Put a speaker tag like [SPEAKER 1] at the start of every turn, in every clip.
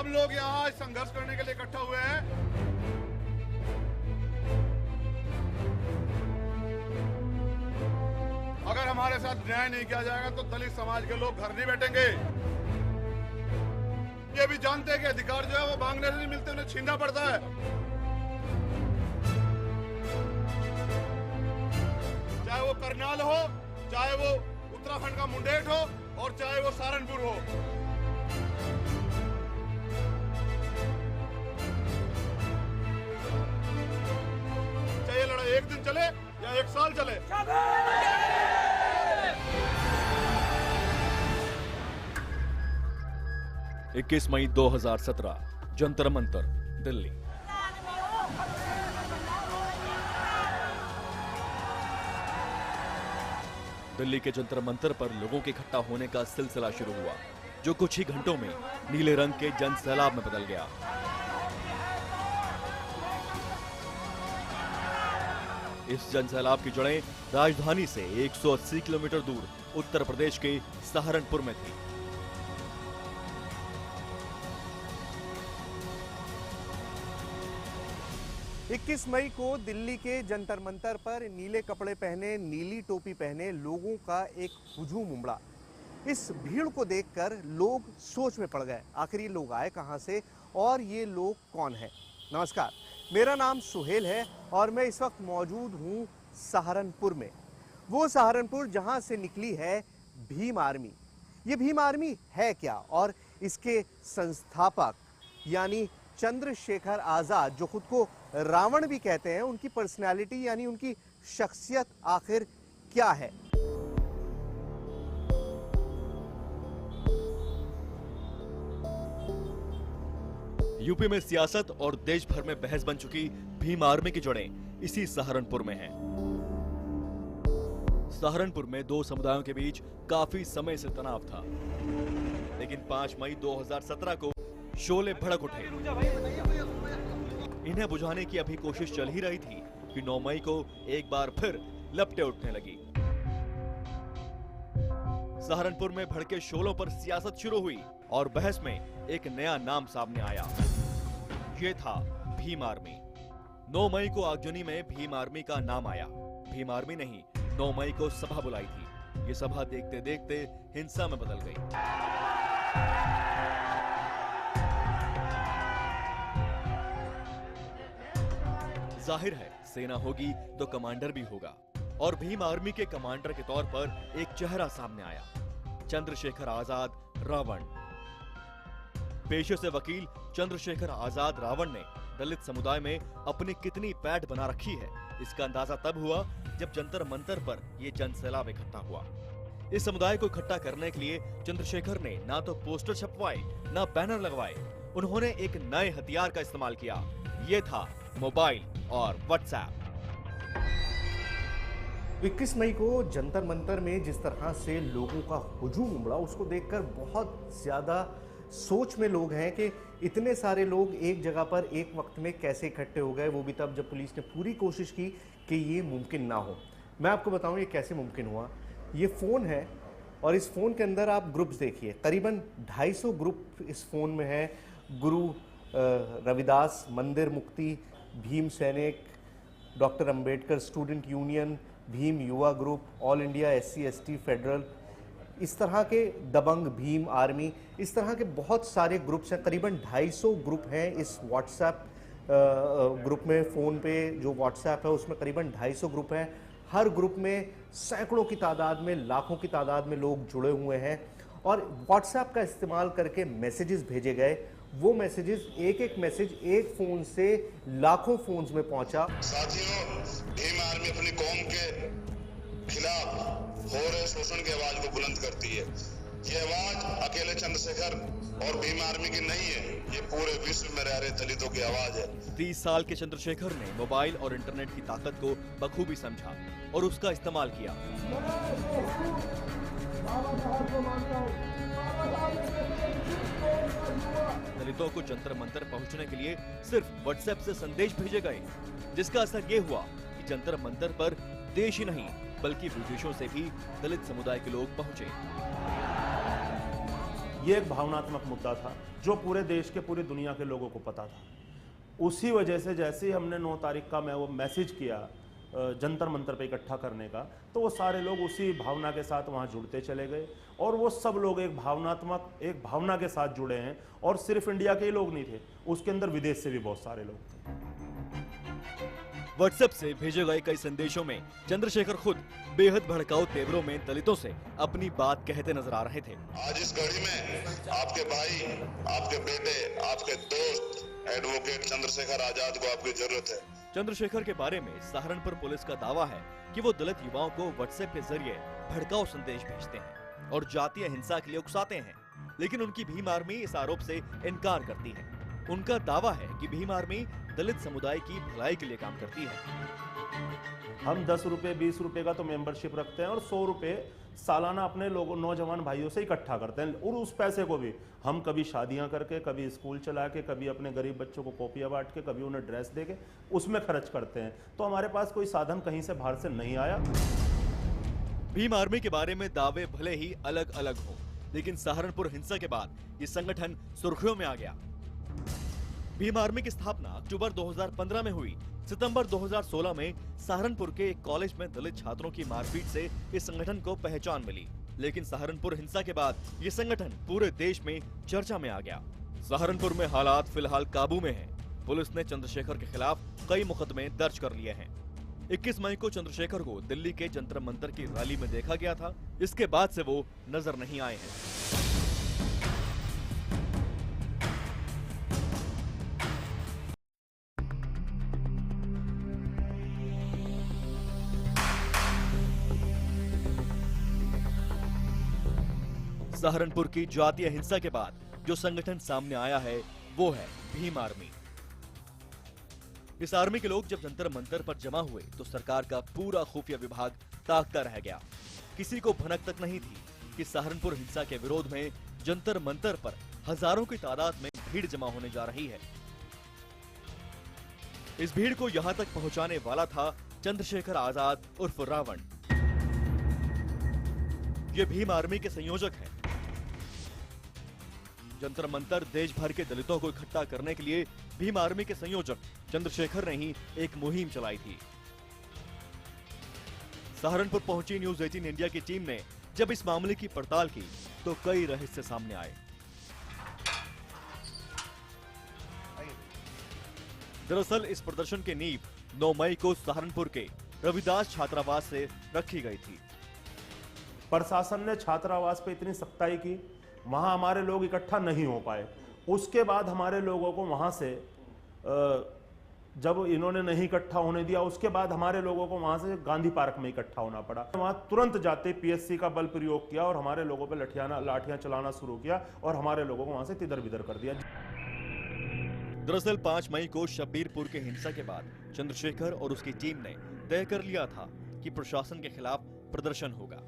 [SPEAKER 1] हम लोग यहाँ संघर्ष करने के लिए इकट्ठा हुए हैं। अगर हमारे साथ न्याय नहीं किया जाएगा तो दलित समाज के लोग घर नहीं बैठेंगे। ये भी जानते हैं कि अधिकार जो है वो मांगने से नहीं मिलते, उन्हें छीनना पड़ता है। चाहे वो करनाल हो, चाहे वो उत्तराखंड का मुंडेर हो और चाहे वो सहारनपुर हो। चाहे लड़ाई एक दिन चले या एक साल चले।
[SPEAKER 2] 21 मई 2017 जंतर मंतर, दिल्ली। दिल्ली के जंतर मंतर पर लोगों के इकट्ठा होने का सिलसिला शुरू हुआ, जो कुछ ही घंटों में नीले रंग के जन सैलाब में बदल गया। इस जन सैलाब की जड़ें राजधानी से 180 किलोमीटर दूर उत्तर प्रदेश के सहारनपुर में थी।
[SPEAKER 3] इक्कीस मई को दिल्ली के जंतर मंतर पर नीले कपड़े पहने, नीली टोपी पहने लोगों का एक हुजूम उमड़ा। इस भीड़ को देखकर लोग सोच में पड़ गए, आखिर ये लोग आए कहां से और ये लोग कौन हैं। नमस्कार, मेरा नाम सुहेल है और मैं इस वक्त मौजूद हूं सहारनपुर में। वो सहारनपुर जहां से निकली है भीम आर्मी। ये भीम आर्मी है क्या और इसके संस्थापक यानी चंद्रशेखर आजाद, जो खुद को रावण भी कहते हैं, उनकी पर्सनैलिटी यानी उनकी शख्सियत आखिर क्या है।
[SPEAKER 2] यूपी में सियासत और देश भर में बहस बन चुकी भीम आर्मी की जड़ें इसी सहारनपुर में हैं। सहारनपुर में दो समुदायों के बीच काफी समय से तनाव था, लेकिन 5 मई 2017 को शोले भड़क उठे। इन्हें बुझाने की अभी कोशिश चल ही रही थी कि 9 मई को एक बार फिर लपटें उठने लगी। सहारनपुर में भड़के शोलों पर सियासत शुरू हुई और बहस में एक नया नाम सामने आया। ये था भीम आर्मी। 9 मई को आगजनी में भीम आर्मी का नाम आया। भीम आर्मी ने ही 9 मई को सभा बुलाई थी। ये सभा देखते देखते हिंसा में बदल गई। जाहिर है, सेना होगी तो कमांडर भी होगा और भीम आर्मी के कमांडर के तौर पर एक चेहरा सामने आया, चंद्रशेखर आजाद रावण। पेशे से वकील चंद्रशेखर आजाद रावण ने दलित समुदाय में अपनी कितनी पैठ बना रखी है, इसका अंदाजा तब हुआ जब जंतर मंतर पर यह जन सैलाब इकट्ठा हुआ। इस समुदाय को इकट्ठा करने के लिए चंद्रशेखर ने ना तो पोस्टर छपवाए, ना बैनर लगवाए, उन्होंने एक नए हथियार का इस्तेमाल किया। ये था मोबाइल और व्हाट्सएप।
[SPEAKER 3] 21 मई को जंतर मंतर में जिस तरह से लोगों का हुजूम उमड़ा, उसको देखकर बहुत ज्यादा सोच में लोग हैं कि इतने सारे लोग एक जगह पर एक वक्त में कैसे इकट्ठे हो गए, वो भी तब जब पुलिस ने पूरी कोशिश की कि ये मुमकिन ना हो। मैं आपको बताऊं ये कैसे मुमकिन हुआ। ये फ़ोन है और इस फ़ोन के अंदर आप ग्रुप्स देखिए, करीबन 250 ग्रुप इस फ़ोन में है। गुरु रविदास, मंदिर मुक्ति, Bhim Sainik, doctor Ambedkar student union, Bhim Yuva group, all India SC ST federal, इस तरह के दबंग भीम आर्मी, इस तरह के बहुत सारे ग्रुप्स हैं। करीबन 250 ग्रुप हैं इस व्हाट्सएप ग्रुप में। फ़ोन पे जो व्हाट्सएप है उसमें करीबन 250 ग्रुप हैं। हर ग्रुप में सैकड़ों की तादाद में, लाखों की तादाद में लोग जुड़े हुए हैं और व्हाट्सएप का इस्तेमाल करके मैसेजेस भेजे गए। वो मैसेजेस, एक एक मैसेज एक फ़ोन से लाखों फ़ोन्स में पहुंचा।
[SPEAKER 4] साथियों, भीम आर्मी अपनी कौम के खिलाफ हो रहे शोषण की आवाज को बुलंद करती है। ये आवाज अकेले चंद्रशेखर और भीम आर्मी की नहीं है, ये पूरे विश्व में रह रहे दलितों की आवाज है।
[SPEAKER 2] 30 साल के चंद्रशेखर ने मोबाइल और इंटरनेट की ताकत को बखूबी समझा और उसका इस्तेमाल किया। दलितों को जंतर मंतर पहुंचने के लिए सिर्फ व्हाट्सएप से संदेश भेजे गए, जिसका असर ये हुआ कि जंतर मंतर पर देश ही नहीं बल्कि विदेशों से भी दलित समुदाय के लोग पहुंचे।
[SPEAKER 5] ये एक भावनात्मक मुद्दा था जो पूरे देश के, पूरी दुनिया के लोगों को पता था। उसी वजह से जैसे ही हमने 9 तारीख का मैं वो मैसेज किया जंतर मंतर पे इकट्ठा करने का, तो वो सारे लोग उसी भावना के साथ वहाँ जुड़ते चले गए और वो सब लोग एक भावना के साथ जुड़े हैं। और सिर्फ इंडिया के ही लोग नहीं थे, उसके अंदर विदेश से भी बहुत सारे लोग थे।
[SPEAKER 2] व्हाट्सएप से भेजे गए कई संदेशों में चंद्रशेखर खुद बेहद भड़काऊ तेवरों में दलितों से अपनी बात कहते नजर आ रहे थे।
[SPEAKER 4] आज इस घड़ी में आपके भाई, आपके बेटे, आपके दोस्त एडवोकेट चंद्रशेखर आजाद को आपकी जरूरत है।
[SPEAKER 2] चंद्रशेखर के बारे में सहारनपुर पुलिस का दावा है कि वो दलित युवाओं को व्हाट्सएप के जरिए भड़काऊ संदेश भेजते हैं और जातीय हिंसा के लिए उकसाते हैं, लेकिन उनकी भीम आर्मी इस आरोप से इनकार करती है। उनका दावा है कि भीम आर्मी दलित समुदाय की भलाई के लिए काम करती है।
[SPEAKER 5] हम 10 रुपए 20 रुपए का तो मेंबरशिप रखते हैं और 100 रुपए सालाना अपने लोगों, नौजवान भाइयों से इकट्ठा करते हैं। और उस पैसे को भी हम कभी शादियां करके, कभी स्कूल चला के, कभी अपने गरीब बच्चों को कॉपियां बांट के, कभी उन्हें ड्रेस दे के उसमें खर्च करते हैं। तो हमारे पास कोई साधन कहीं से बाहर से नहीं आया।
[SPEAKER 2] भीम आर्मी के बारे में दावे भले ही अलग अलग हो, लेकिन सहारनपुर हिंसा के बाद ये संगठन सुर्खियों में आ गया। भीम आर्मी की स्थापना अक्टूबर 2015 में हुई। सितंबर 2016 में सहारनपुर के एक कॉलेज में दलित छात्रों की मारपीट से इस संगठन को पहचान मिली, लेकिन सहारनपुर हिंसा के बाद ये संगठन पूरे देश में चर्चा में आ गया। सहारनपुर में हालात फिलहाल काबू में हैं। पुलिस ने चंद्रशेखर के खिलाफ कई मुकदमे दर्ज कर लिए हैं। 21 मई को चंद्रशेखर को दिल्ली के जंतर मंतर की रैली में देखा गया था। इसके बाद से वो नजर नहीं आए हैं। सहारनपुर की जातीय हिंसा के बाद जो संगठन सामने आया है वो है भीम आर्मी। इस आर्मी के लोग जब जंतर मंतर पर जमा हुए तो सरकार का पूरा खुफिया विभाग ताकता रह गया। किसी को भनक तक नहीं थी कि सहारनपुर हिंसा के विरोध में जंतर मंतर पर हजारों की तादाद में भीड़ जमा होने जा रही है। इस भीड़ को यहां तक पहुंचाने वाला था चंद्रशेखर आजाद उर्फ रावण। ये भीम आर्मी के संयोजक हैं। जंतर मंतर देश भर के दलितों को इकट्ठा करने के लिए भीम आर्मी के संयोजक चंद्रशेखर ने ही एक मुहिम चलाई थी। सहारनपुर पहुंची न्यूज 18 इंडिया की टीम ने जब इस मामले की पड़ताल की तो कई रहस्य सामने आए। दरअसल इस प्रदर्शन की नींव 9 मई को सहारनपुर के रविदास छात्रावास से रखी गई थी।
[SPEAKER 5] प्रशासन ने छात्रावास पे इतनी सख्ताई की, वहां हमारे लोग इकट्ठा नहीं हो पाए। उसके बाद हमारे लोगों को वहां से जब इन्होंने नहीं इकट्ठा होने दिया, उसके बाद हमारे लोगों को वहां से गांधी पार्क में इकट्ठा होना पड़ा। वहां तुरंत जाते पीएससी का बल प्रयोग किया और हमारे लोगों पे लाठियां चलाना शुरू किया और हमारे लोगों को वहां से तिदर बिदर कर दिया।
[SPEAKER 2] दरअसल 5 मई को शब्बीरपुर के हिंसा के बाद चंद्रशेखर और उसकी टीम ने तय कर लिया था कि प्रशासन के खिलाफ प्रदर्शन होगा,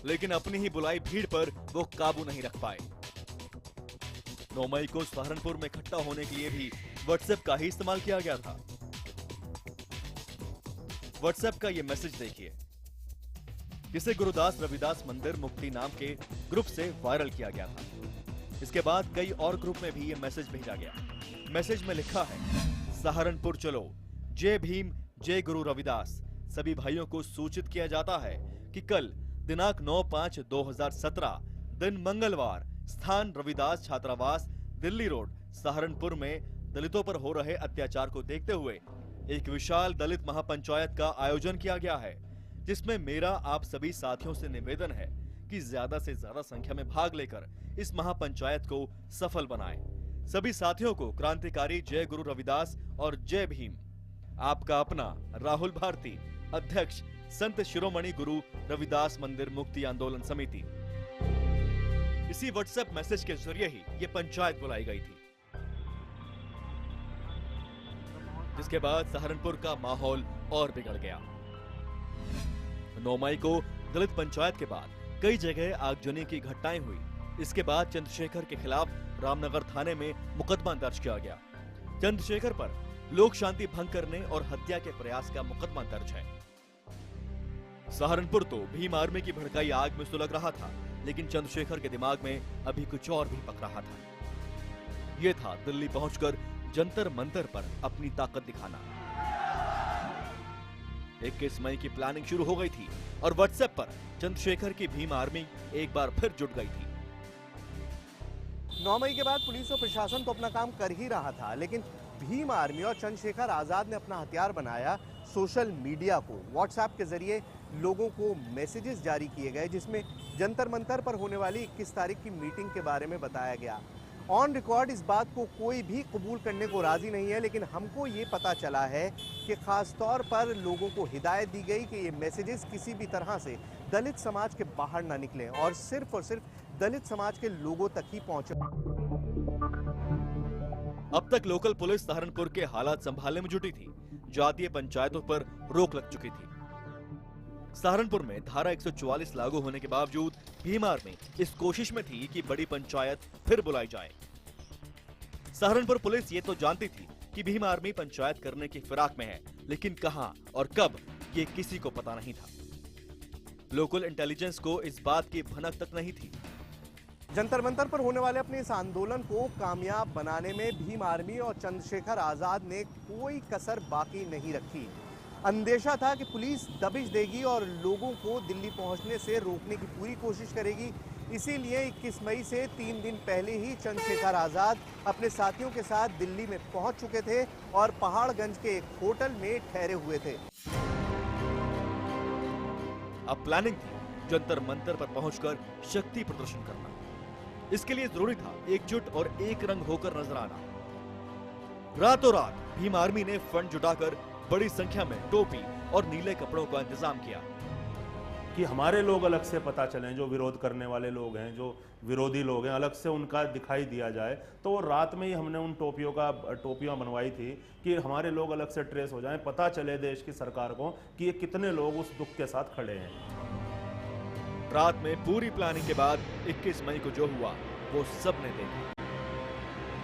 [SPEAKER 2] लेकिन अपनी ही बुलाई भीड़ पर वो काबू नहीं रख पाए। 9 मई को सहारनपुर में इकट्ठा होने के लिए भी व्हाट्सएप का ही इस्तेमाल किया गया था। व्हाट्सएप का ये मैसेज देखिए, जिसे गुरुदास रविदास मंदिर मुक्ति नाम के ग्रुप से वायरल किया गया था। इसके बाद कई और ग्रुप में भी ये मैसेज भेजा गया। मैसेज में लिखा है, सहारनपुर चलो, जय भीम, जय गुरु रविदास। सभी भाइयों को सूचित किया जाता है कि कल दिनांक 9/5/2017 दिन मंगलवार, स्थान रविदास छात्रावास, दिल्ली रोड, सहारनपुर में दलितों पर हो रहे अत्याचार को देखते हुए एक विशाल दलित महापंचायत का आयोजन किया गया है, जिसमें मेरा आप सभी साथियों से निवेदन है कि ज्यादा से ज्यादा संख्या में भाग लेकर इस महापंचायत को सफल बनाएं। सभी साथियों को क्रांतिकारी जय गुरु रविदास और जय भीम। आपका अपना राहुल भारती, अध्यक्ष संत शिरोमणि गुरु रविदास मंदिर मुक्ति आंदोलन समिति। इसी व्हाट्सएप मैसेज के जरिए ही ये पंचायत बुलाई गई थी, जिसके बाद सहारनपुर का माहौल और बिगड़ गया। 9 मई को दलित पंचायत के बाद कई जगह आगजनी की घटनाएं हुई। इसके बाद चंद्रशेखर के खिलाफ रामनगर थाने में मुकदमा दर्ज किया गया। चंद्रशेखर पर लोक शांति भंग करने और हत्या के प्रयास का मुकदमा दर्ज है। सहारनपुर तो भीम आर्मी की भड़काई आग में सुलग रहा था, लेकिन चंद्रशेखर के दिमाग में अभी कुछ और भी पक रहा था। यह था दिल्ली पहुंचकर जंतर मंतर पर अपनी ताकत दिखाना। 21 मई की प्लानिंग शुरू हो गई थी और व्हाट्सएप पर चंद्रशेखर की भीम आर्मी एक बार फिर जुट गई थी।
[SPEAKER 3] 9 मई के बाद पुलिस और प्रशासन तो अपना काम कर ही रहा था, लेकिन भीम आर्मी और चंद्रशेखर आजाद ने अपना हथियार बनाया सोशल मीडिया को। व्हाट्सएप के जरिए लोगों को मैसेजेस जारी किए गए जिसमें जंतर मंतर पर होने वाली 21 तारीख की मीटिंग के बारे में बताया गया। ऑन रिकॉर्ड इस बात को कोई भी कबूल करने को राजी नहीं है, लेकिन हमको ये पता चला है कि खास तौर पर लोगों को हिदायत दी गई कि ये मैसेजेस किसी भी तरह से दलित समाज के बाहर ना निकलें और सिर्फ दलित समाज के लोगों तक ही पहुंचे।
[SPEAKER 2] अब तक लोकल पुलिस सहारनपुर के हालात संभालने में जुटी थी। जातीय पंचायतों पर रोक लग चुकी थी। सहारनपुर में धारा 144 लागू होने के बावजूद भीम आर्मी इस कोशिश में थी कि बड़ी पंचायत फिर बुलाई जाए। सहारनपुर पुलिस ये तो जानती थी कि भीम आर्मी पंचायत करने की फिराक में है, लेकिन कहां और कब ये किसी को पता नहीं था। लोकल इंटेलिजेंस को इस बात की भनक तक नहीं थी।
[SPEAKER 3] जंतर मंतर पर होने वाले अपने इस आंदोलन को कामयाब बनाने में भीम आर्मी और चंद्रशेखर आजाद ने कोई कसर बाकी नहीं रखी। अंदेशा था कि पुलिस दबिश देगी और लोगों को दिल्ली पहुंचने से रोकने की पूरी कोशिश करेगी। इसीलिए 21 मई से 3 दिन पहले ही चंद्रशेखर आजाद अपने साथियों के साथ दिल्ली में पहुंच चुके थे और पहाड़गंज के एक होटल में ठहरे हुए थे।
[SPEAKER 2] अब प्लानिंग थी जंतर मंतर पर पहुंचकर शक्ति प्रदर्शन करना। इसके लिए जरूरी था एकजुट और एक रंग होकर नजर आना। रातों रात भीम आर्मी ने फंड जुटाकर बड़ी संख्या में टोपी और नीले कपड़ों का इंतजाम किया
[SPEAKER 5] कि हमारे लोग अलग से पता चलें, जो विरोध करने वाले लोग हैं, जो विरोधी लोग हैं, अलग से उनका दिखाई दिया जाए। तो वो रात में ही हमने उन टोपियां बनवाई थी कि हमारे लोग अलग से ट्रेस हो जाएं, पता चले देश की सरकार को कि ये कितने लोग उस दुख के साथ खड़े हैं।
[SPEAKER 2] रात में पूरी प्लानिंग के बाद 21 मई को जो हुआ वो सबने देखा।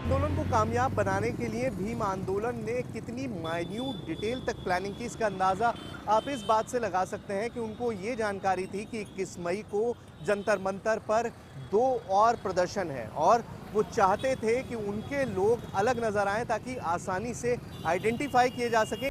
[SPEAKER 3] आंदोलन को कामयाब बनाने के लिए भीम आंदोलन ने कितनी माइन्यूट डिटेल तक प्लानिंग की, इसका अंदाजा आप इस बात से लगा सकते हैं कि उनको ये जानकारी थी कि 21 मई को जंतर मंतर पर 2 और प्रदर्शन है और वो चाहते थे कि उनके लोग अलग नजर आएं ताकि आसानी से आइडेंटिफाई किए जा सके।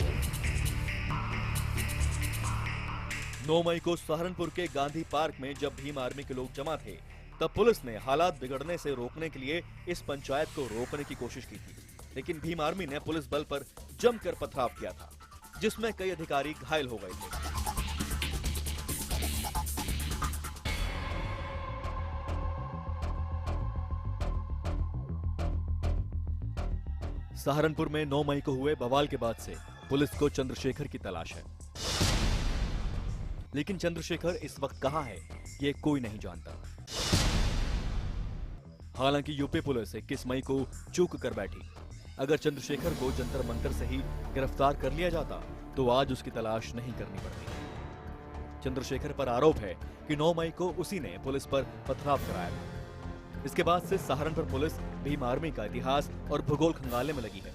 [SPEAKER 2] 9 मई को सहारनपुर के गांधी पार्क में जब भीम आर्मी के लोग जमा थे, तब पुलिस ने हालात बिगड़ने से रोकने के लिए इस पंचायत को रोकने की कोशिश की थी, लेकिन भीम आर्मी ने पुलिस बल पर जमकर पथराव किया था, जिसमें कई अधिकारी घायल हो गए थे। सहारनपुर में 9 मई को हुए बवाल के बाद से पुलिस को चंद्रशेखर की तलाश है, लेकिन चंद्रशेखर इस वक्त कहां है ये कोई नहीं जानता। हालांकि यूपी पुलिस 21 मई को चूक कर बैठी। अगर चंद्रशेखर को जंतर मंतर से ही गिरफ्तार कर लिया जाता तो आज उसकी तलाश नहीं करनी पड़ती। चंद्रशेखर पर आरोप है कि 9 मई को उसी ने पुलिस पर पथराव कराया था। इसके बाद से सहारनपुर पुलिस भीम आर्मी का इतिहास और भूगोल खंगालने में लगी है।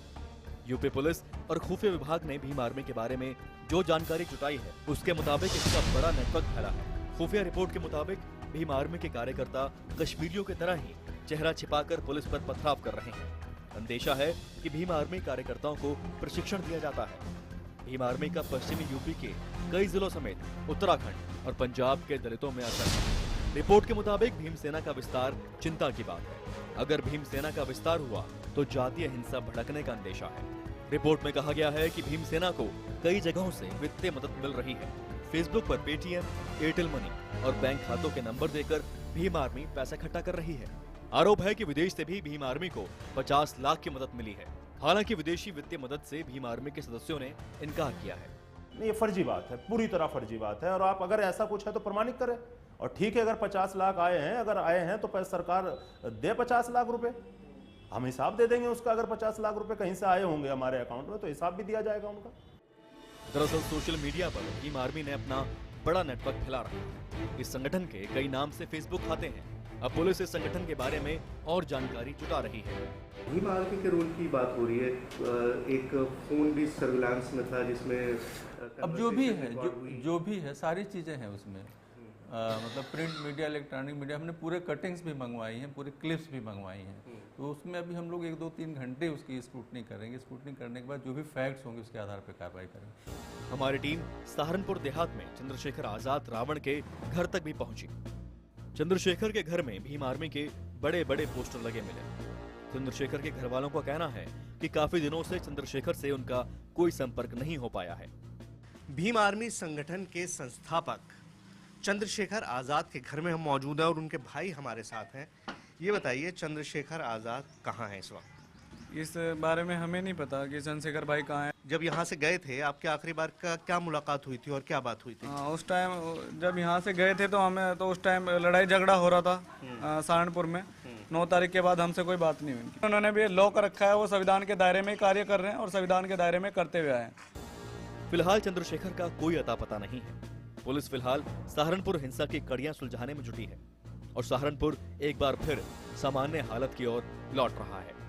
[SPEAKER 2] यूपी पुलिस और खुफिया विभाग ने भीम आर्मी के बारे में जो जानकारी जुटाई है उसके मुताबिक इसका बड़ा नेटवर्क फैला है। खुफिया रिपोर्ट के मुताबिक भीम आर्मी के कार्यकर्ता कश्मीरियों की तरह ही चेहरा छिपाकर पुलिस पर पथराव कर रहे हैं। अंदेशा है कि भीम आर्मी कार्यकर्ताओं को प्रशिक्षण दिया जाता है। भीम आर्मी का पश्चिमी यूपी के कई जिलों समेत उत्तराखंड और पंजाब के दलितों में असर है। रिपोर्ट के मुताबिक भीमसेना का विस्तार चिंता की बात है। अगर भीमसेना का विस्तार हुआ तो जातीय हिंसा भड़कने का अंदेशा है। रिपोर्ट में कहा गया है कि भीमसेना को कई जगहों से वित्तीय मदद मिल रही है। फेसबुक पर पेटीएम, एयरटेल मनी और बैंक खातों के नंबर देकर भीम आर्मी पैसा इकट्ठा कर रही है। आरोप है कि विदेश से भी भीम आर्मी को 50 लाख की मदद मिली है। हालांकि विदेशी वित्तीय मदद से भीम आर्मी के सदस्यों ने इनकार किया है।
[SPEAKER 5] ये फर्जी बात है, पूरी तरह फर्जी बात है। और आप अगर ऐसा कुछ है तो प्रमाणित करें। और ठीक है, अगर 50 लाख आए हैं, अगर आए हैं तो सरकार दे 50 लाख रुपए, हम हिसाब दे देंगे उसका। अगर 50 लाख रुपए कहीं से आए होंगे हमारे अकाउंट में तो हिसाब भी दिया जाएगा उनका।
[SPEAKER 2] दरअसल सोशल मीडिया पर भीम आर्मी ने अपना बड़ा नेटवर्क फैला रखा है। इस संगठन के कई नाम से फेसबुक खाते हैं। अब पुलिस इस संगठन के बारे में और जानकारी जुटा रही है।
[SPEAKER 3] भीम आर्मी के रोल की बात हो रही है। एक फोन भी सर्विलांस में था जिसमें
[SPEAKER 6] अब जो भी है सारी चीजें हैं उसमें। मतलब प्रिंट मीडिया, इलेक्ट्रॉनिक मीडिया, हमने पूरे कटिंग्स भी मंगवाई हैं, पूरे क्लिप्स भी मंगवाई हैं। तो उसमें अभी हम लोग 1-2-3 घंटे उसकी स्क्रूटनी करेंगे। स्क्रूटनी करने के बाद जो भी फैक्ट्स होंगे उसके आधार पर कार्रवाई करेंगे।
[SPEAKER 2] हमारी टीम सहारनपुर देहात में चंद्रशेखर आजाद रावण के घर तक भी पहुंची। चंद्रशेखर के घर में भीम आर्मी के बड़े बड़े पोस्टर लगे मिले। चंद्रशेखर के घर वालों का कहना है कि काफी दिनों से चंद्रशेखर से उनका कोई संपर्क नहीं हो पाया है।
[SPEAKER 3] भीम आर्मी संगठन के संस्थापक चंद्रशेखर आजाद के घर में हम मौजूद हैं और उनके भाई हमारे साथ हैं। ये बताइए, चंद्रशेखर आजाद कहाँ हैं इस वक्त?
[SPEAKER 7] इस बारे में हमें नहीं पता कि चंद्रशेखर भाई कहाँ हैं।
[SPEAKER 3] जब यहाँ से गए थे, आपकी आखिरी बार का क्या मुलाकात हुई थी और क्या बात हुई थी?
[SPEAKER 7] उस टाइम जब यहाँ से गए थे तो उस टाइम लड़ाई झगड़ा हो रहा था सहारनपुर में। 9 तारीख के बाद हमसे कोई बात नहीं हुई। उन्होंने भी लॉ कर रखा है, वो संविधान के दायरे में ही कार्य कर रहे हैं और संविधान के दायरे में करते हुए आए हैं।
[SPEAKER 2] फिलहाल चंद्रशेखर का कोई अता पता नहीं है। पुलिस फिलहाल सहारनपुर हिंसा की कड़ियां सुलझाने में जुटी है और सहारनपुर एक बार फिर सामान्य हालत की ओर लौट रहा है।